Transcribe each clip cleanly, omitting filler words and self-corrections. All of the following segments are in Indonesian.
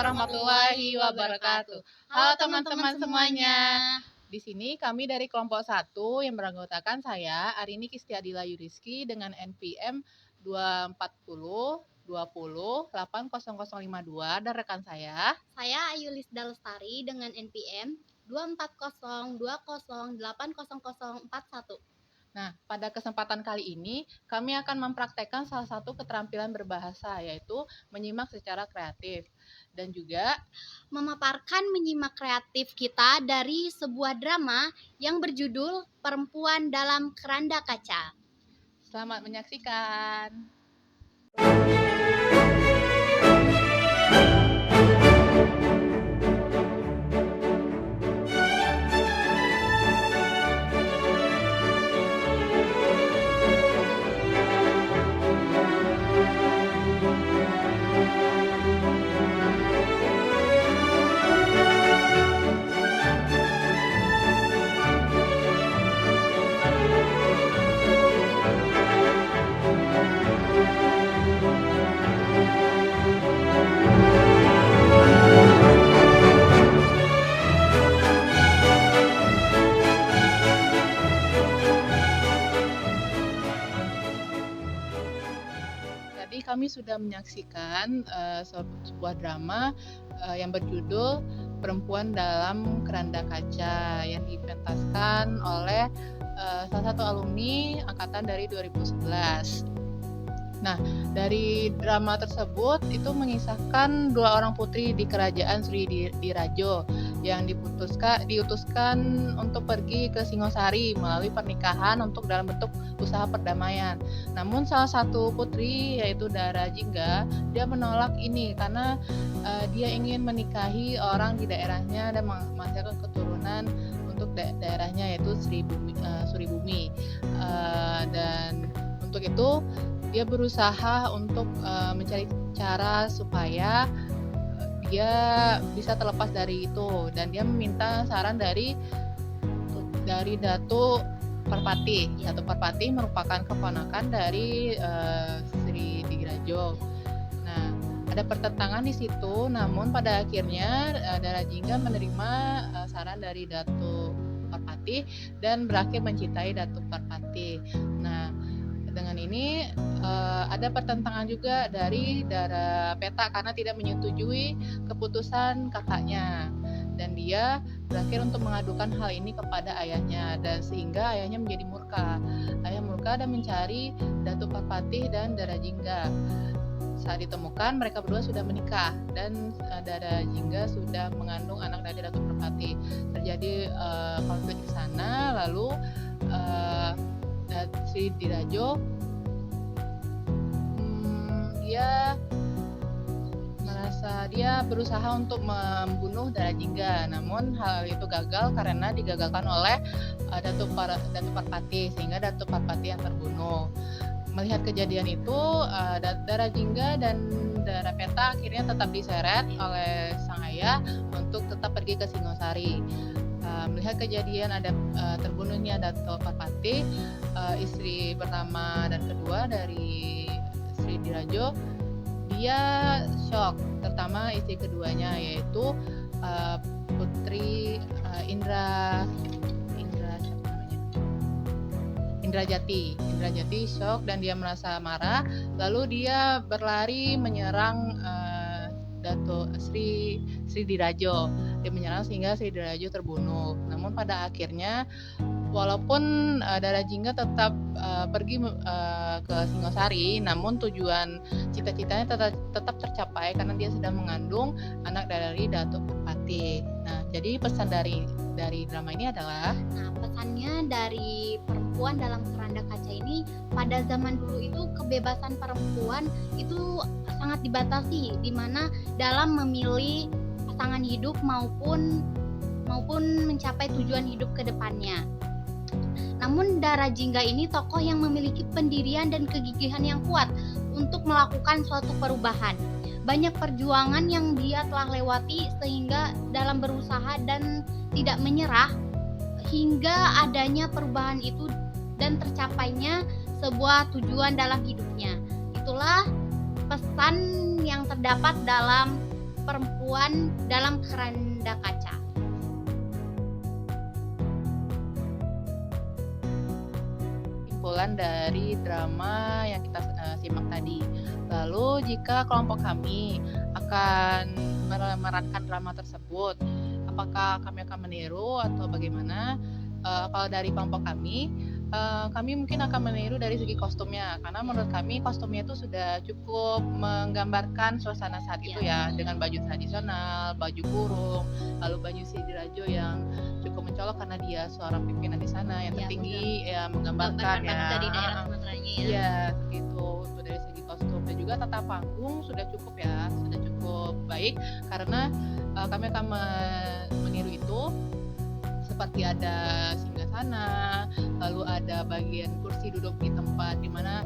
warahmatullahi wabarakatuh. Halo teman-teman semuanya. Di sini kami dari kelompok 1 yang beranggotakan saya, Arini Kistiadila Yuriski dengan NPM 240 20 80052 dan rekan saya. Saya Ayulisda Lestari dengan NPM 240208041. Nah, pada kesempatan kali ini kami akan mempraktekkan salah satu keterampilan berbahasa, yaitu menyimak secara kreatif dan juga memaparkan menyimak kreatif kita dari sebuah drama yang berjudul Perempuan dalam Keranda Kaca. Selamat menyaksikan. Tadi kami sudah menyaksikan sebuah drama yang berjudul Perempuan dalam Keranda Kaca yang dipentaskan oleh salah satu alumni angkatan dari 2011. Nah, dari drama tersebut itu mengisahkan dua orang putri di kerajaan Sri Dirajo yang diutuskan untuk pergi ke Singosari melalui pernikahan untuk dalam bentuk usaha perdamaian. Namun salah satu putri yaitu Dara Jingga, dia menolak ini karena dia ingin menikahi orang di daerahnya dan menghasilkan keturunan untuk daerahnya yaitu Suribumi. Dan untuk itu dia berusaha untuk mencari cara supaya dia bisa terlepas dari itu, dan dia meminta saran dari Datuk Parpati. Datuk Parpati merupakan keponakan dari Sri Dirajo. Nah, ada pertentangan di situ, namun pada akhirnya Dara Jingga menerima saran dari Datuk Parpati dan berakhir mencintai Datuk Parpati. Nah, dengan ini ada pertentangan juga dari Dara Peta karena tidak menyetujui keputusan kakaknya, dan dia berakhir untuk mengadukan hal ini kepada ayahnya, dan sehingga ayahnya menjadi murka. Ayah murka dan mencari Datuk Parpati dan Dara Jingga. Saat ditemukan mereka berdua sudah menikah dan Dara Jingga sudah mengandung anak dari Datuk Parpati. Terjadi konflik di sana, lalu Sri Dirajo dia berusaha untuk membunuh Dara Jingga, namun hal itu gagal karena digagalkan oleh Datuk Parpati, sehingga Datuk Parpati yang terbunuh. Melihat kejadian itu, Dara Jingga dan Dara Peta akhirnya tetap diseret oleh sang ayah untuk tetap pergi ke Singosari. Melihat kejadian ada terbunuhnya Datuk Parpati, istri pertama dan kedua dari Sri Dirajo, dia shock, terutama istri keduanya yaitu Putri Indrajati shock dan dia merasa marah, lalu dia berlari menyerang Datuk Sri Dirajo. Dia menyerang sehingga Sri Dirajo terbunuh. Namun pada akhirnya walaupun Dara Jingga tetap pergi ke Singosari, namun tujuan cita-citanya tetap tercapai karena dia sedang mengandung anak dari Datuk Parpati. Nah, jadi pesan dari drama ini adalah, pesannya dari Perempuan dalam Keranda Kaca ini, pada zaman dulu itu kebebasan perempuan itu sangat dibatasi, di mana dalam memilih pasangan hidup maupun mencapai tujuan hidup ke depannya. Namun Dara Jingga ini tokoh yang memiliki pendirian dan kegigihan yang kuat untuk melakukan suatu perubahan. Banyak perjuangan yang dia telah lewati sehingga dalam berusaha dan tidak menyerah hingga adanya perubahan itu dan tercapainya sebuah tujuan dalam hidupnya. Itulah pesan yang terdapat dalam perempuan dalam keranda kaca. Kesimpulan dari drama yang kita simak tadi. Lalu jika kelompok kami akan memerankan drama tersebut, apakah kami akan meniru atau bagaimana? Kalau dari kelompok kami mungkin akan meniru dari segi kostumnya, karena menurut kami kostumnya itu sudah cukup menggambarkan suasana saat itu ya, dengan baju tradisional, baju kurung, lalu baju Sidirajo yang cukup mencolok karena dia seorang pimpinan di sana yang Iya, tertinggi, ya menggambarkan ya. banget dari daerah Sumateranya ya. Iya, gitu. Itu dari segi kostum dan juga tata panggung sudah cukup ya, sudah cukup baik karena kami akan meniru itu seperti ada singgasana, lalu ada bagian kursi duduk di tempat di mana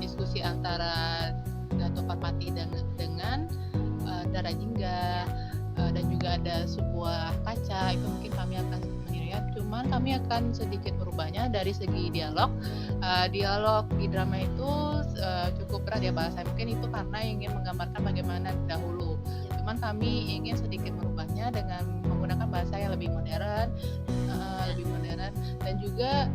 diskusi antara Dato' Parpati dengan Dara Jingga, dan juga ada sebuah kaca, itu mungkin kami akan meniru ya. Cuman kami akan sedikit merubahnya dari segi dialog. Dialog di drama itu cukup berat ya bahasa. Mungkin itu karena ingin menggambarkan bagaimana dahulu. Cuman kami ingin sedikit merubahnya dengan menggunakan bahasa yang lebih modern, dan juga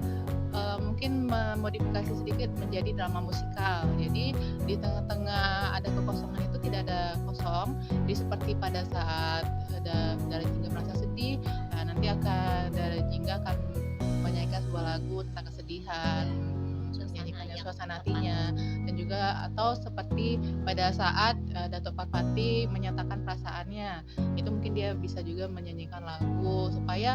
mungkin memodifikasi sedikit menjadi drama musikal. Jadi di tengah-tengah ada kekosongan itu tidak ada kosong. Jadi seperti pada saat ada Dara Jingga merasa sedih, nanti Dara Jingga akan menyanyikan sebuah lagu tentang kesedihan, menyanyikannya suasana hatinya, dan juga atau seperti pada saat Dato' Parpati menyatakan perasaannya, itu mungkin dia bisa juga menyanyikan lagu supaya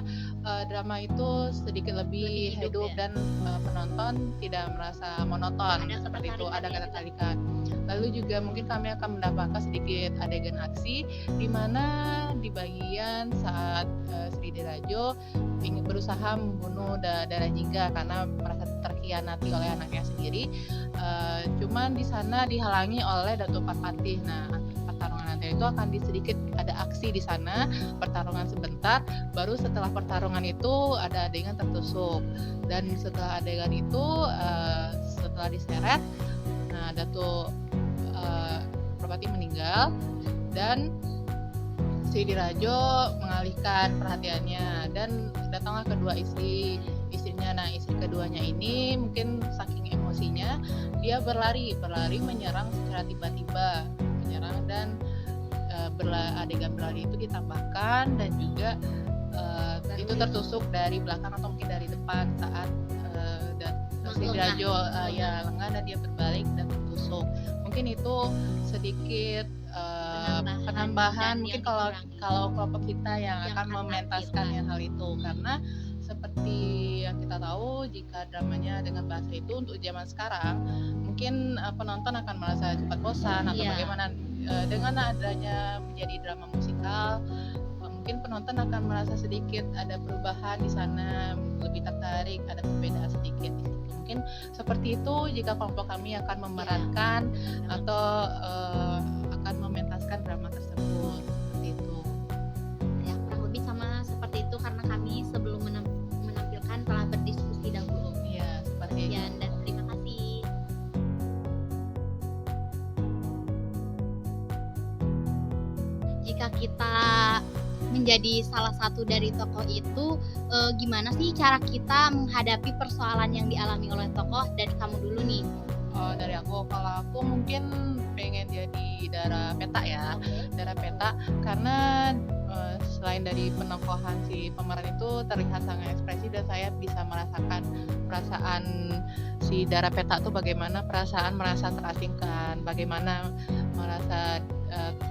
drama itu sedikit lebih hidup ya. dan penonton tidak merasa monoton, Ada seperti itu, ada ketertarikan ya. ketertarikan. Lalu juga mungkin kami akan mendapatkan sedikit adegan aksi di mana di bagian saat Sri Dirajo ingin berusaha membunuh Dara Jingga karena merasa terkhianati oleh anaknya sendiri. Cuman di sana dihalangi oleh Dato' Parpati. Nah, pertarungan nanti itu akan sedikit ada aksi di sana, pertarungan sebentar, baru setelah pertarungan itu ada adegan tertusuk. Dan setelah adegan itu setelah diseret, nah Dato' Parpati meninggal dan Sri Dirajo mengalihkan perhatiannya dan datanglah kedua istrinya. Nah, istri keduanya ini mungkin saking emosinya dia berlari menyerang secara tiba-tiba, dan adegan berlari itu ditambahkan dan juga itu tertusuk dari belakang atau mungkin dari depan saat Sri Dirajo lengah dan dia berbalik dan tertusuk. Mungkin itu sedikit penambahan mungkin kalau kelompok kita yang akan mementaskan hal itu, karena seperti yang kita tahu jika dramanya dengan bahasa itu untuk zaman sekarang mungkin penonton akan merasa cepat bosan atau bagaimana. Dengan adanya menjadi drama musikal mungkin penonton akan merasa sedikit ada perubahan di sana, lebih tertarik, ada perbedaan sedikit di situ. Mungkin seperti itu jika kelompok kami akan memerankan atau akan mementaskan drama tersebut, seperti itu. Ya, kurang lebih sama seperti itu karena kami sebelum menampilkan telah berdiskusi dahulu. Iya, seperti itu. Dan terima kasih. Jika kita menjadi salah satu dari tokoh itu, gimana sih cara kita menghadapi persoalan yang dialami oleh tokoh? Dari kamu dulu nih. Dari aku, kalau aku mungkin pengen jadi Dara Peta ya. Dara Peta karena selain dari penokohan si pemeran itu terlihat sangat ekspresif dan saya bisa merasakan perasaan si Dara Peta tuh bagaimana perasaan merasa terasingkan, bagaimana merasa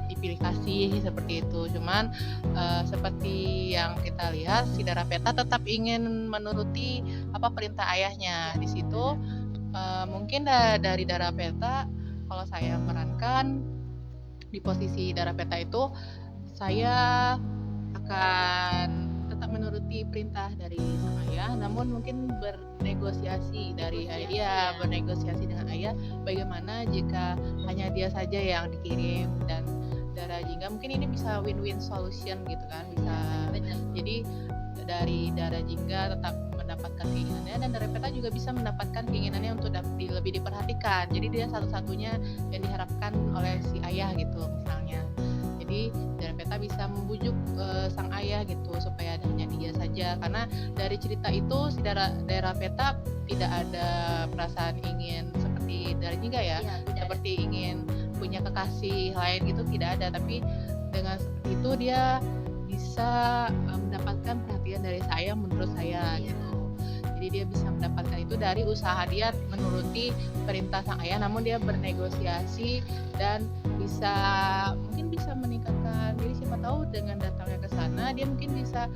dipilih kasih seperti itu. Cuman seperti yang kita lihat si Dara Peta tetap ingin menuruti apa perintah ayahnya. Di situ mungkin dari Dara Peta kalau saya memerankan di posisi Dara Peta itu saya akan tetap menuruti perintah dari sang ayah, namun mungkin bernegosiasi bernegosiasi dengan ayah bagaimana jika hanya dia saja yang dikirim dan Dara Jingga mungkin ini bisa win-win solution gitu kan, bisa. Jadi dari Dara Jingga tetap mendapatkan keinginannya dan Dara Peta juga bisa mendapatkan keinginannya untuk lebih diperhatikan. Jadi dia satu-satunya yang diharapkan oleh si ayah gitu misalnya. Jadi Dara Peta bisa membujuk, sang ayah gitu supaya hanya dia saja, karena dari cerita itu si Dara Peta tidak ada perasaan ingin seperti Dara Jingga ya, Iya, tidak ada. seperti ingin punya kekasih lain gitu tidak ada, tapi dengan seperti itu dia bisa, mendapatkan perhatian dari saya menurut saya Iya. gitu. Jadi dia bisa mendapatkan itu dari usaha dia menuruti perintah sang ayah, namun dia bernegosiasi dan bisa mungkin bisa meningkatkan diri, siapa tahu dengan datangnya ke sana dia mungkin bisa,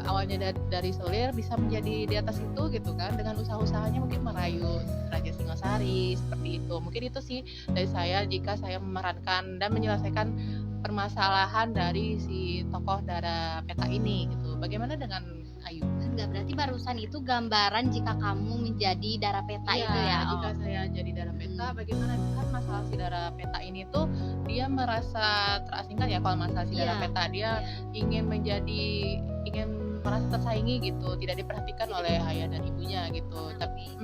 awalnya dari selir bisa menjadi di atas itu gitu kan, dengan usaha-usahanya mungkin merayu Raja Singasari, seperti itu. Mungkin itu sih dari saya jika saya memerankan dan menyelesaikan permasalahan dari si tokoh Dara Peta ini gitu. Bagaimana dengan Ayu? Enggak, berarti barusan itu gambaran jika kamu menjadi Dara Peta Iya, itu ya? jika Oh. saya jadi Dara Peta, bagaimana kan masalah si Dara Peta ini tuh dia merasa terasingkan ya kalau masalah si Dara Iya, Peta, dia iya. ingin merasa tersaingi gitu, tidak diperhatikan oleh ayah dan ibunya gitu. Tapi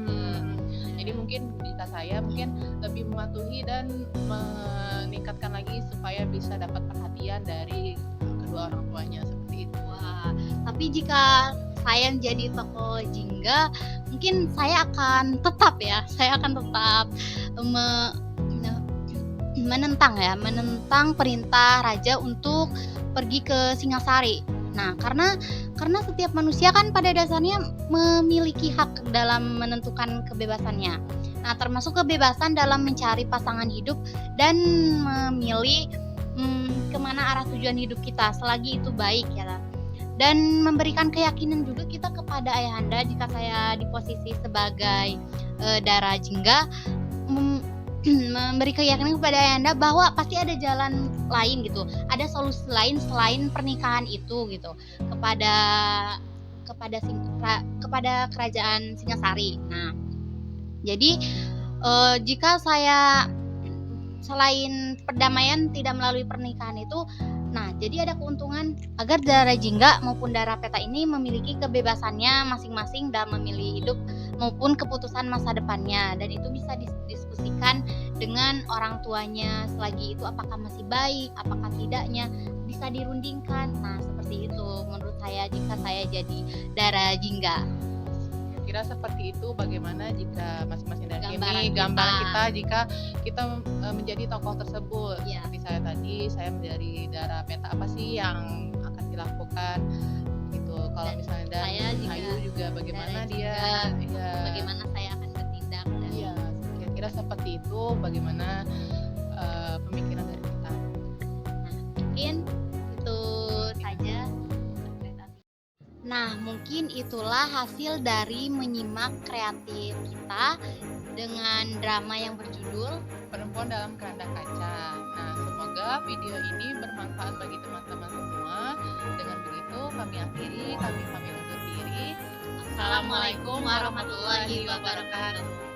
jadi mungkin jika saya mungkin lebih mematuhi dan meningkatkan lagi supaya bisa dapat perhatian dari kedua orang tuanya seperti itu. Wah, tapi jika saya jadi tokoh Jingga, mungkin saya akan tetap me- menentang perintah raja untuk pergi ke Singasari. Nah, karena setiap manusia kan pada dasarnya memiliki hak dalam menentukan kebebasannya. Nah, termasuk kebebasan dalam mencari pasangan hidup dan memilih kemana arah tujuan hidup kita selagi itu baik ya. Dan memberikan keyakinan juga kita kepada ayahanda jika saya di posisi sebagai Dara Jingga, memberi keyakinan kepada ayahanda bahwa pasti ada jalan lain gitu, ada solusi lain selain pernikahan itu gitu kepada kepada kerajaan Singasari. Nah, jadi jika saya selain perdamaian tidak melalui pernikahan itu, nah jadi ada keuntungan agar Dara Jingga maupun Dara Peta ini memiliki kebebasannya masing-masing dalam memilih hidup maupun keputusan masa depannya, dan itu bisa didiskusikan dengan orang tuanya selagi itu apakah masih baik, apakah tidaknya bisa dirundingkan. Nah, seperti itu menurut saya jika saya jadi Dara Jingga. Kira seperti itu. Bagaimana jika masing-masing dari ini Gambaran gambaran kita. kita jika kita menjadi tokoh tersebut, Iya. seperti saya tadi, saya menjadi Dara Peta, apa sih yang akan dilakukan gitu. Kalau Dan misalnya dan saya juga Ayu juga bagaimana Dara dia Jingga, ya bagaimana saya akan bertindak dan iya, kira-kira seperti itu bagaimana pemikiran dari kita. mungkin itu saja interpretasi. Nah, mungkin itulah hasil dari menyimak kreatif kita dengan drama yang berjudul Perempuan dalam Keranda Kaca. Nah, semoga video ini bermanfaat bagi teman-teman semua. Dengan begitu, kami akhiri, kami pamit undur diri. Assalamualaikum warahmatullahi wabarakatuh.